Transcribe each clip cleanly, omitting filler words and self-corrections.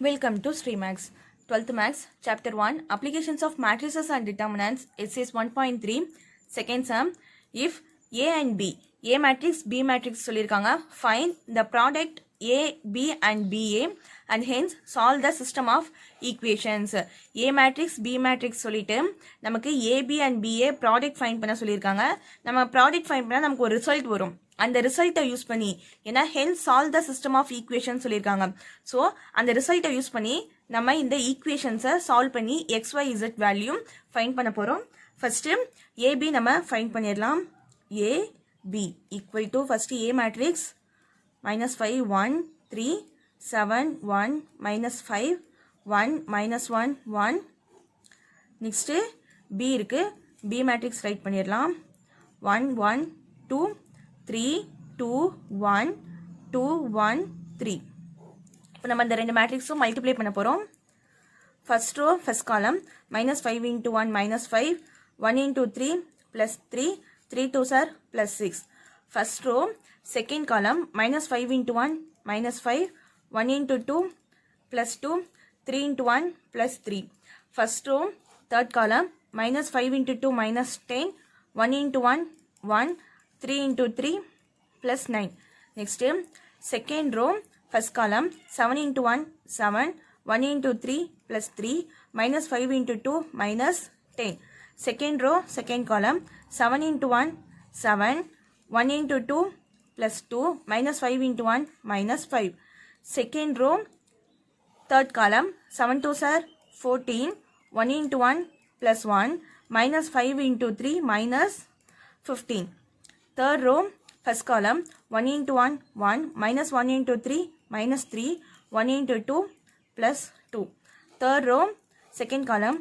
Welcome to Streamax. 12th Max, Chapter 1, Applications of Matrices and Determinants, Exercise 1.3, Second Sum. If A and B, A matrix, B matrix சொல்லிருக்காங்க, find the product A, B and BA and hence solve the system of equations. A matrix, B matrix சொல்லிட்டு நமக்கு A, B and BA product find பண்ண சொல்லிருக்காங்க. நம்ம product find பண்ணா நமக்கு ஒரு result வரும். அந்த ரிசல்ட்டை யூஸ் பண்ணி ஏன்னா ஹெல்த் solve the system of equation சொல்லியிருக்காங்க. ஸோ அந்த ரிசல்ட்டை யூஸ் பண்ணி நம்ம இந்த ஈக்குவேஷன்ஸை சால்வ் பண்ணி XYZ வேல்யூ ஃபைண்ட் பண்ண போகிறோம். ஃபஸ்ட்டு ஏபி நம்ம ஃபைண்ட் பண்ணிடலாம். AB equal to first A matrix -5 1 3 7 1 -5 1 -1 1. Next B இருக்குது. பி மேட்ரிக்ஸ் ரைட் பண்ணிடலாம். 1 1 2 3 2 1 2 1 3. இப்போ நம்ம இந்த ரெண்டு மேட்ரிக்ஸும் மல்டிப்ளை பண்ண போகிறோம். ஃபர்ஸ்ட் ரோ ஃபர்ஸ்ட் காலம் -5 into 1 -5 1 into 3 + 3 3 2s are +6. First row second column -5 into 1 -5 1 into 2 +2 3 into 1 +3. First row third column -5 into 2 -10 1 into 1 1 3 into 3 plus 9. Next, second row, first column, 7 into 1, 7, 1 into 3 plus 3, -5 into 2, -10. Second row, second column, 7 into 1, 7, 1 into 2 plus 2, -5 into 1, -5. Second row, third column, 7 2s are 14, 1 into 1 plus 1, -5 into 3, -15. Third row, first column, 1 into 1, 1, -1 into 3, -3, 1 into 2, plus 2. Third row, second column,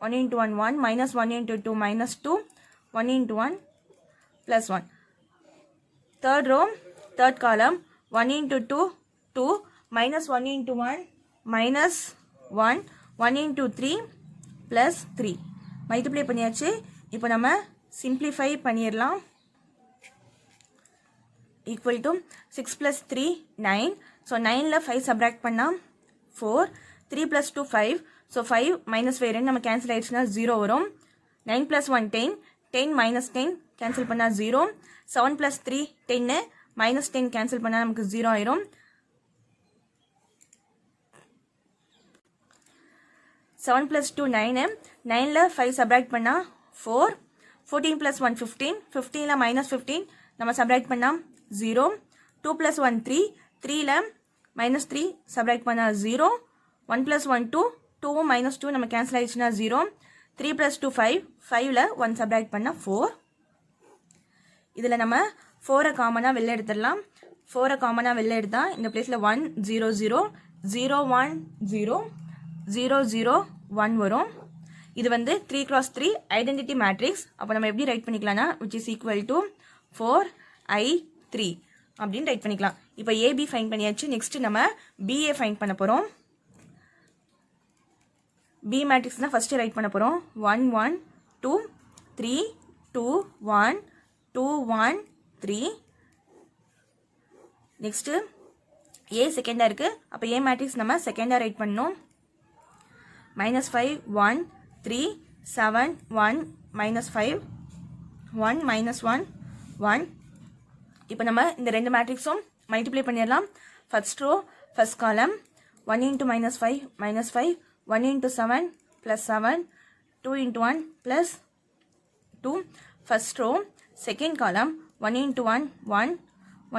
1 into 1, 1, -1 into 2, -2, 1 into 1, plus 1. Third row, third column, 1 into 2, 2, -1 into 1, -1, 1 into 3, plus 3. Multiply பண்ணியாச்சு. இப்போ நம்ம simplify பண்ணிடலாம். equal to 6 plus 3 9. so 9ல 5 subtract பண்ணா 4 3 plus 2 5. so 5 minus 5 நம்ம cancel ஆயிடுச்சுனா 0 வரும். 9 plus 1 10 10 minus 10 cancel பண்ணா 0. 7 plus 3 10 minus 10 cancel பண்ணா நமக்கு 0 ஆயிரும். 7 plus 2 9 9ல 5 subtract பண்ணா 4 14 plus 1 15 15ல minus 15 நம்ம subtract பண்ணா 0. 2 plus 1 3 3ல -3 subtract பண்ணா 0. 1 plus 1 2 2 -2 நம்ம cancel ஆயிடுச்சுனா 0. 3 plus 2 5 5ல 1 subtract பண்ணா 4. இதுல நம்ம 4 காமனா வெளில எடுத்துடலாம். 4 காமனா வெளில எடுத்தா இந்த பிளேஸ்ல 1 0 0 0 1 0 0 0 1 வரும். இது வந்து 3 cross 3 ஐடென்டிட்டி மேட்ரிக்ஸ். அப்போ நம்ம எப்படி ரைட் பண்ணிக்கலாம்னா which is equal to 4i3 அப்படின்னு ரைட் பண்ணிக்கலாம். இப்போ ஏபி ஃபைண்ட் பண்ணியாச்சு. நெக்ஸ்ட் நம்ம பிஏ ஃபைண்ட் பண்ண போகிறோம். பி மேட்ரிக்ஸ் தான் ஃபர்ஸ்ட் ரைட் பண்ண போகிறோம். 1 1 2 3 2 1 2 1 3. நெக்ஸ்ட் ஏ செகண்டா இருக்கு. அப்போ ஏ மேட்ரிக்ஸ் நம்ம செகண்டா ரைட் பண்ணணும். -5 1 3 7 1 -5 1 -1 1. இப்போ நம்ம இந்த ரெண்டு மேட்ரிக்ஸும் மல்டிப்ளை பண்ணிடலாம். First row first column 1 into -5 -5 1 into 7 plus 7 2 into 1 plus 2. First row second column 1 into 1 1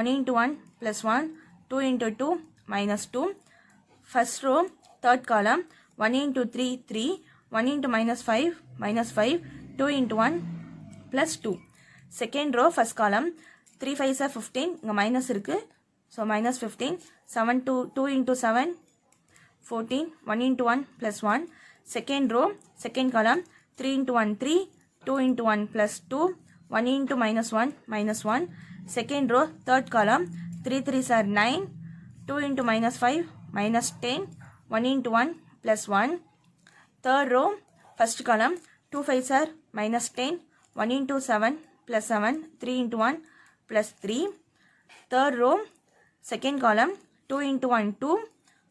1 into 1 plus 1 2 into 2 -2. First row third column 1 into 3 3 1 into -5 -5 2 into 1 plus 2. Second row first column 3 5s are 15 இங்க minus இருக்கு. So -15 7 2 into 7 14 1 into 1 plus 1. Second row second column 3 into 1 3 2 into 1 plus 2 1 into -1 -1. Second row third column 3 3s are 9 2 into -5 -10 1 into 1 plus 1. Third row first column 2 5s are -10 1 into 7 plus 7 3 into 1 plus 3. Third row second column 2 into 1 2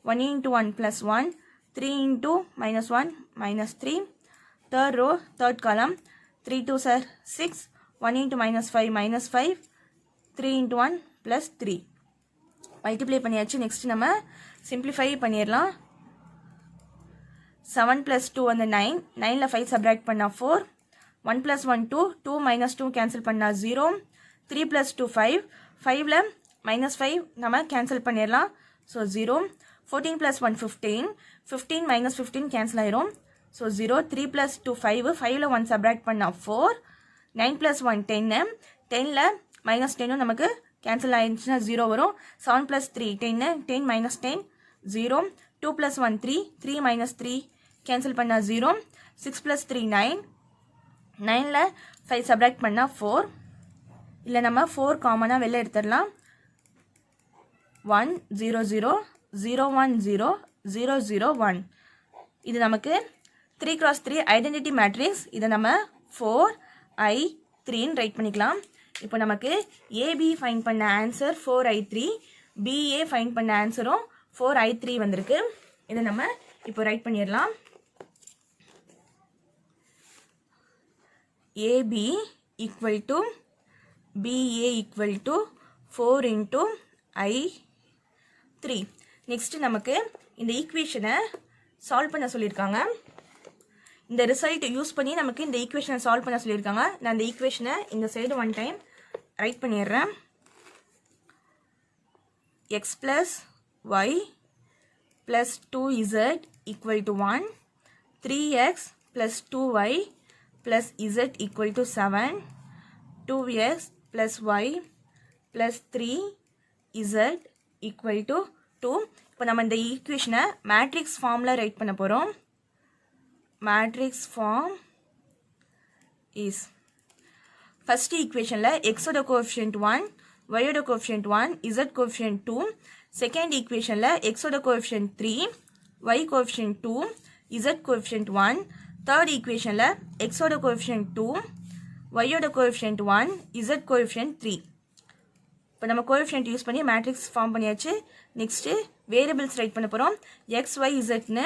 1 into 1 plus 1, 3 into minus 1 minus 3, third row, third column, 3 2s are 6, 1 into minus 5 minus 5, 3 into 1 plus 3. Multiply பண்ணியாச்சு. Next நம்ம simplify பண்ணிடலாம். 7 plus 2 வந்து 9, 9ல 5 subtract பண்ணா 4, 1 plus 1 2, 2 minus 2 cancel பண்ணா 0, 3 plus 2 5, 5ல minus 5 நம்ம cancel பண்ணிடலாம். So 0, 14 plus 1 15, 15 minus 15 cancel ஆயிரும். So 0, 3 plus 2 5, 5ல 1 subtract பண்ணா 4, 9 plus 1 10, 10ல minus 10 நமக்கு cancel ஆயிடுச்சுன்னா 0 வரும். 7 plus 3 10, 10 minus 10 0, 2 plus 1 3, 3 minus 3 cancel பண்ணா 0, 6 plus 3 9, 9ல 5 subtract பண்ணா 4, இல்ல நம்ம 4 காமனா வெளில எடுத்துடலாம். 1 0 0 0 1 0 0 0 1. இது நமக்கு 3 cross 3 ஐடென்டிட்டி மேட்ரிக்ஸ். இதை நம்ம 4i3 ரைட் பண்ணிக்கலாம். இப்போ நமக்கு ஏபி ஃபைண்ட் பண்ண ஆன்சர் 4i3, பிஏ ஃபைண்ட் பண்ண ஆன்சரும் 4i3 வந்திருக்கு. இதை நம்ம இப்போ ரைட் பண்ணிடலாம். AB equal to BA equal to 4 into i3. Next நமக்கு இந்த ஈக்குவேஷனை சால்வ் பண்ண சொல்லியிருக்காங்க. இந்த ரிசல்ட் யூஸ் பண்ணி நமக்கு இந்த ஈக்குவேஷனை சால்வ் பண்ண சொல்லியிருக்காங்க. நான் இந்த ஈக்குவேஷனை இந்த சைடு ஒன் டைம் ரைட் பண்ணிடுறேன். x plus y plus 2z equal to 1, 3x plus 2y plus z equal to 7, 2x plus y plus 3z equal to 2. இப்போ நம்ம இந்த ஈக்குவேஷனை மேட்ரிக்ஸ் ஃபார்மில் ரைட் பண்ண போகிறோம். மேட்ரிக்ஸ் ஃபார்ம் இஸ் ஃபர்ஸ்ட் ஈக்குவேஷனில் எக்ஸோட கோஎஃபிஷியன்ட் 1, ஒயோட கோஎஃபிஷியன்ட் 1, z கோஎஃபிஷியன்ட் 2. செகண்ட் ஈக்குவேஷனில் எக்ஸோட coefficient 3, y coefficient 2, z coefficient 1. Third ஈக்குவேஷனில் எக்ஸோட கோஎஃபிஷியன்ட் 2, ஒயோட கோஎஃபிஷியன்ட் 1, z கோஎஃபிஷியன்ட் 3. இப்போ நம்ம கோஎஃபிஷியன்ட் யூஸ் பண்ணி மேட்ரிக்ஸ் ஃபார்ம் பண்ணியாச்சு. நெக்ஸ்ட்டு வேரியபிள்ஸ் ரைட் பண்ண போகிறோம். எக்ஸ் ஒய் இசட்னு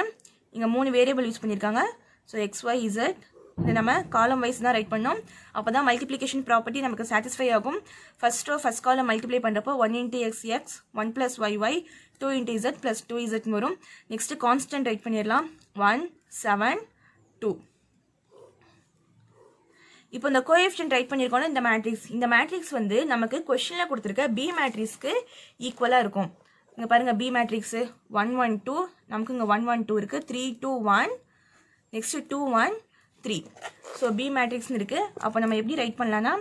இங்கே 3 வேரியபிள் யூஸ் பண்ணியிருக்காங்க. ஸோ எக்ஸ் ஒய் இசட் இதை நம்ம காலம் வைஸ் தான் ரைட் பண்ணோம். அப்போ தான் மல்டிப்ளிகேஷன் ப்ராப்பர்ட்டி நமக்கு சாட்டிஸ்ஃபை ஆகும். First row first column multiply பண்ணுறப்போ 1 into x x, 1 plus y y, 2 into z plus 2z வரும். நெக்ஸ்ட்டு கான்ஸ்டன்ட் ரைட் பண்ணிடலாம். 1 7 2. இப்போ இந்த கோஎஃபிஷியன்ட் ரைட் பண்ணியிருக்கோம். இந்த மேட்ரிக்ஸ் வந்து நமக்கு கொஸ்டினில் கொடுத்துருக்க பி மேட்ரிக்ஸ்க்கு ஈக்குவலாக இருக்கும். இங்கே பாருங்கள் பி மேட்ரிக்ஸு 1 1 2, நமக்கு இங்கே 1 1 2 இருக்குது. 3 2 1, நெக்ஸ்ட்டு 2 1 3. ஸோ பி மேட்ரிக்ஸ்னு இருக்குது. அப்போ நம்ம எப்படி ரைட் பண்ணலான்னா,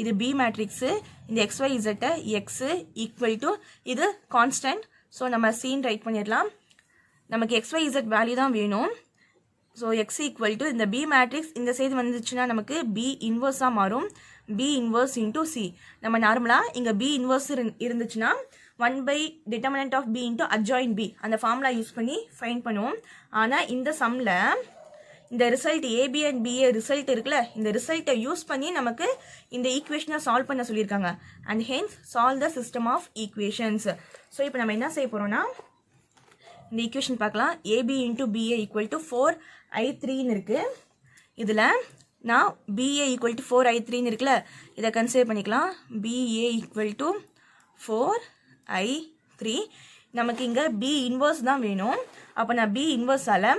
இது பி மேட்ரிக்ஸு, இந்த XY Z X equal to இது கான்ஸ்டன்ட். ஸோ நம்ம சீன் ரைட் பண்ணிடலாம். நமக்கு XY Z வேல்யூ தான் வேணும். ஸோ எக்ஸ் ஈக்குவல் டு இந்த பி மேட்ரிக்ஸ் இந்த சைடு வந்துச்சுன்னா நமக்கு பி இன்வர்ஸாக மாறும். B inverse into C. நம்ம நார்மலாக இங்கே பி இன்வர்ஸ் இருந்துச்சுன்னா 1 by determinant of b into adjoint b அந்த ஃபார்முலா யூஸ் பண்ணி ஃபைண்ட் பண்ணுவோம். ஆனால் இந்த சம்மில் இந்த result AB and BA result இருக்குல்ல, இந்த ரிசல்ட்டை யூஸ் பண்ணி நமக்கு இந்த ஈக்குவேஷனை சால்வ் பண்ண சொல்லியிருக்காங்க. And hence solve the system of equations. So இப்போ நம்ம என்ன செய்ய போகிறோம்னா, இந்த ஈக்குவேஷன் பார்க்கலாம். AB into BA equal to 4i3ன்னு இருக்குது. இதில் நான் பிஏ ஈக்குவல் டு 4i3ன்னு இருக்குல்ல, இதை கன்சிடர் பண்ணிக்கலாம். BA equal to 4i3. நமக்கு இங்கே பி இன்வர்ஸ் தான் வேணும். அப்போ நான் பி இன்வர்ஸால்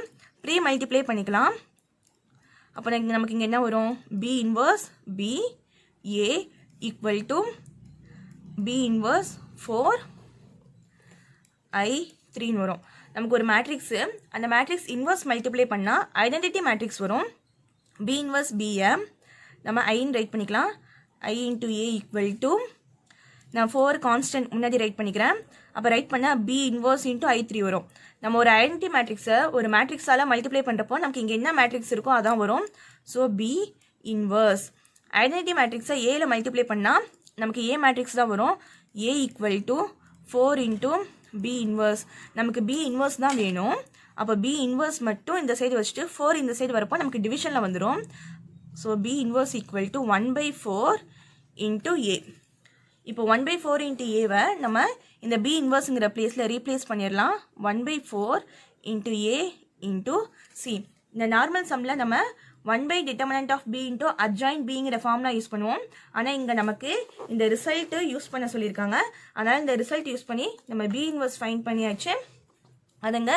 ப்ரீ மல்டிப்ளை பண்ணிக்கலாம். அப்போ நமக்கு இங்கே என்ன வரும், B inverse B A equal to B inverse 4i3ன்னு வரும். நமக்கு ஒரு மேட்ரிக்ஸு, அந்த மேட்ரிக்ஸ் இன்வர்ஸ் மல்டிப்ளை பண்ணால் ஐடென்டிட்டி மேட்ரிக்ஸ் வரும். பி இன்வர்ஸ் பிஏ நம்ம ஐன்னு ரைட் பண்ணிக்கலாம். I into A equal to நான் 4 கான்ஸ்டன்ட் முன்னாடி ரைட் பண்ணிக்கிறேன். அப்போ ரைட் பண்ணால் பி இன்வர்ஸ் இன்ட்டு i3 வரும். நம்ம ஒரு ஐடென்டிட்டி மேட்ரிக்ஸை ஒரு மேட்ரிக்ஸால் மல்டிப்ளை பண்ணுறப்போ நமக்கு இங்கே என்ன மேட்ரிக்ஸ் இருக்கோ அதான் வரும். ஸோ பி இன்வர்ஸ் ஐடென்டிட்டி மேட்ரிக்ஸை ஏல மல்டிப்ளை பண்ணால் நமக்கு ஏ மேட்ரிக்ஸ் தான் வரும். A equal to 4 into B inverse. நமக்கு பி இன்வர்ஸ் தான் வேணும். அப்போ பி இன்வர்ஸ் மட்டும் இந்த சைடு வச்சுட்டு 4 இந்த சைடு வரப்போ நமக்கு டிவிஷனில் வந்துடும். So B inverse equal to 1/4 into A. இப்போ 1/4 இன்ட்டு ஏவை நம்ம இந்த பி இன்வர்ஸுங்கிற பிளேஸில் ரீப்ளேஸ் பண்ணிடலாம். 1/4 இன்ட்டு ஏ இன்ட்டு சி. இந்த நார்மல் சம்மில் நம்ம 1 determinant of b into adjoint bங்கிற ஃபார்முலா யூஸ் பண்ணுவோம். ஆனால் இங்கே நமக்கு இந்த ரிசல்ட்டு யூஸ் பண்ண சொல்லியிருக்காங்க. அதனால் இந்த ரிசல்ட் யூஸ் பண்ணி நம்ம பி இன்வர்ஸ் ஃபைண்ட் பண்ணியாச்சு. அதுங்க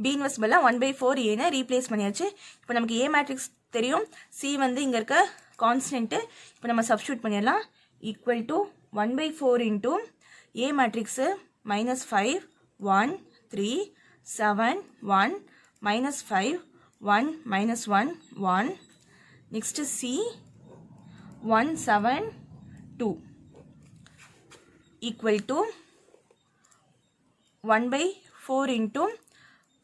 பி இன்வர்ஸ் பதிலாக 1/4 ஏன்னு ரீப்ளேஸ் பண்ணியாச்சு. இப்போ நமக்கு ஏ மேட்ரிக்ஸ் தெரியும், சி வந்து இங்கே இருக்க கான்ஸ்டன்ட்டு. இப்போ நம்ம சப்ஸ்டியூட் பண்ணிடலாம். Equal to 1/4 into A matrix -5 1 3 7 1 -5 1 -1 1. Next C 1 7 2 equal to 1/4 into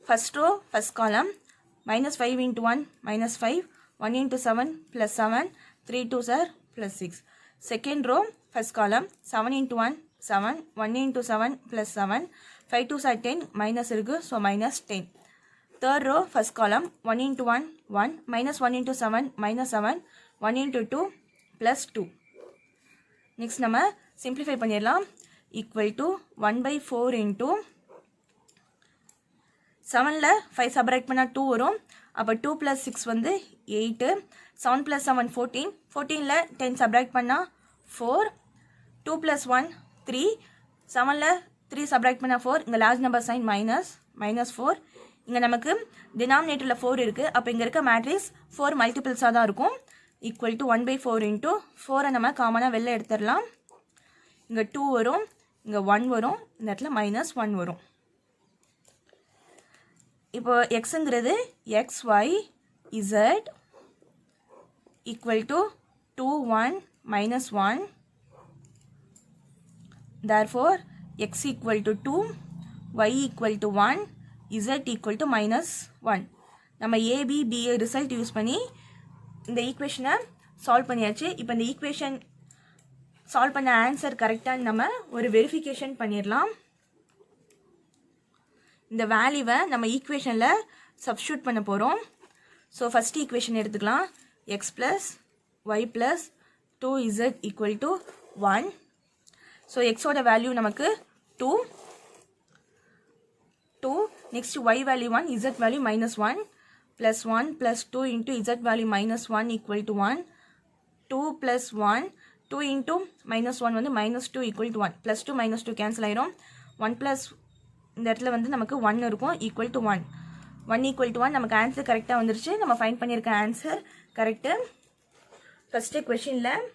first row first column -5 into 1 -5 1 into 7 plus 7 3 2s are plus 6. Second row first column 7 into 1 7 1 into 7 plus 7 5 2s are 10 minus இருக்கு, so minus 10. Third row first column 1 into 1 1 minus 1 into 7 minus 7 1 into 2 plus 2. Next நம்ம simplify பண்ணிடலாம். Equal to 1/4 into 7ல 5 subtract பண்ணா 2 வரும். அப்போ 2 plus 6 வந்து 8. 7 plus 7 14. 14ல 10 subtract பண்ணா 4. 2 plus 1 3. 7ல 3 subtract பண்ணா 4. இங்கே large number sign -4. இங்கே நமக்கு டினாமினேட்டரில் 4 இருக்குது. அப்போ இங்கே இருக்க மேட்ரிக்ஸ் 4 மல்டிபிள்ஸாக தான் இருக்கும். ஈக்குவல் டு 1/4 இன்ட்டு 4 நம்ம காமனாக வெளில எடுத்துடலாம். இங்கே 2 வரும், இங்கே 1 வரும், இந்த இடத்துல -1 வரும். இப்போ எக்ஸுங்கிறது XY Z equal to 2 1 -1. therefore X equal to 2, Y equal to 1, Z equal to -1. நம்ம ABBA ரிசல்ட் யூஸ் பண்ணி இந்த ஈக்குவேஷனை சால்வ் பண்ணியாச்சு. இப்போ இந்த ஈக்குவேஷன் சால்வ் பண்ண ஆன்சர் கரெக்டாக நம்ம ஒரு வெரிஃபிகேஷன் பண்ணிடலாம். இந்த வேல்யூவை நம்ம ஈக்குவேஷனில் சப்ஸ்டியூட் பண்ண போகிறோம். ஸோ ஃபஸ்ட் ஈக்குவேஷன் எடுத்துக்கலாம். X + Y + 2Z = 1. ஸோ எக்ஸோட வேல்யூ நமக்கு 2. Next y value 1, z value -1 plus 1 plus 2 into z value -1 equal to 1. 2 plus 1, 2 into -1 வந்து -2 equal to 1. plus 2 -2 cancel ஆயிரும். 1 plus இந்த இடத்துல வந்து நமக்கு 1 இருக்கும், equal to 1. 1 equal to 1 நமக்கு ஆன்சர் கரெக்டாக வந்துருச்சு. நம்ம ஃபைண்ட் பண்ணியிருக்க ஆன்சர் கரெக்டு. ஃபஸ்ட்டு கொஷினில்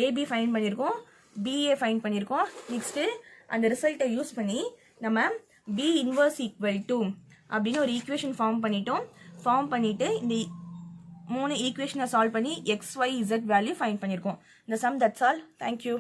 ஏபி ஃபைண்ட் பண்ணியிருக்கோம், பிஏ ஃபைண்ட் பண்ணியிருக்கோம். நெக்ஸ்ட்டு அந்த ரிசல்ட்டை யூஸ் பண்ணி நம்ம B inverse equal to அப்படின்னு ஒரு ஈக்குவேஷன் ஃபார்ம் பண்ணிட்டு இந்த 3 ஈக்குவேஷனை சால்வ் பண்ணி XYZ வேல்யூ ஃபைண்ட் பண்ணியிருக்கோம். இந்த சம் தட்ஸ் ஆல். தேங்க்யூ.